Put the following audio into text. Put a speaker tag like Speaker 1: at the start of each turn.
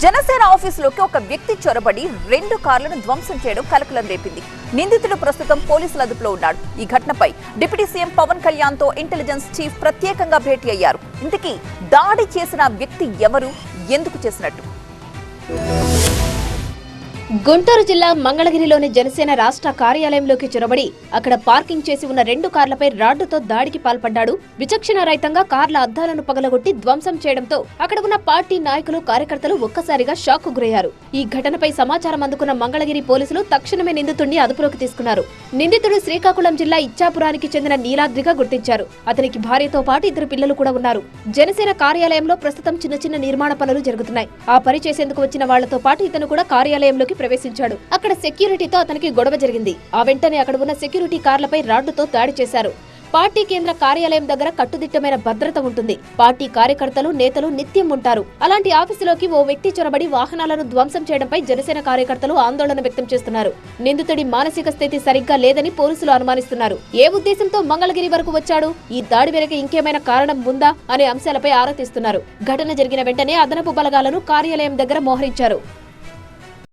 Speaker 1: జనసేన ఆఫీసులోకి ఒక వ్యక్తి చొరబడి 2 కార్లను ధ్వంసం చేయడం కలకలం రేపింది. నిందితుడు ప్రస్తుతం పోలీసుల అదుపులో ఉన్నాడు. ఈ ఘటనపై డిప్యూటీ సీఎం పవన్ కళ్యాణ్ తో ఇంటెలిజెన్స్ చీఫ్ ప్రత్యేకంగా భేటీ అయ్యారు. ఇంతకీ దాడి చేసిన వ్యక్తి ఎవరు, ఎందుకు చేసినట్టు?
Speaker 2: గుంటూరు జిల్లా మంగళగిరిలోని జనసేన రాష్ట్ర కార్యాలయంలోకి చొరబడి అక్కడ పార్కింగ్ చేసి ఉన్న 2 కార్లపై రాడ్డుతో దాడికి పాల్పడ్డాడు. విచక్షణ రహితంగా కార్ల అద్దాలను పగలగొట్టి ధ్వంసం చేయడంతో అక్కడ ఉన్న పార్టీ నాయకులు, కార్యకర్తలు ఒక్కసారిగా షాక్ కు గురయ్యారు. ఈ ఘటనపై సమాచారం అందుకున్న మంగళగిరి పోలీసులు తక్షణమే నిందితుడిని అదుపులోకి తీసుకున్నారు. నిందితుడు శ్రీకాకుళం జిల్లా ఇచ్చాపురానికి చెందిన నీలాద్రిగా గుర్తించారు. అతనికి భార్యతో పాటు 2 పిల్లలు కూడా ఉన్నారు. జనసేన కార్యాలయంలో ప్రస్తుతం చిన్న నిర్మాణ పనులు జరుగుతున్నాయి. ఆ పని చేసేందుకు వచ్చిన వాళ్లతో పాటు ఇతను కూడా కార్యాలయంలోకి ప్రవేశించాడు. అక్కడ సెక్యూరిటీతో అతనికి గొడవ జరిగింది. ఆ వెంటనే అక్కడ ఉన్న సెక్యూరిటీ కార్లపై రాడ్డుతో దాడి చేశారు. పార్టీ కేంద్ర కార్యాలయం దగ్గర కట్టుదిట్టమైన భద్రత ఉంటుంది. పార్టీ కార్యకర్తలు, నేతలు నిత్యం ఉంటారు. అలాంటి ఆఫీసులోకి ఓ వ్యక్తి చొరబడి వాహనాలను ధ్వంసం చేయడంపై జనసేన కార్యకర్తలు ఆందోళన వ్యక్తం చేస్తున్నారు. నిందితుడి మానసిక స్థితి సరిగ్గా లేదని పోలీసులు అనుమానిస్తున్నారు. ఏ ఉద్దేశంతో మంగళగిరి వరకు వచ్చాడు, ఈ దాడి వెనుక ఇంకేమైనా కారణం ఉందా అనే అంశాలపై ఆరా తీస్తున్నారు. ఘటన జరిగిన వెంటనే అదనపు బలగాలను కార్యాలయం దగ్గర మోహరించారు.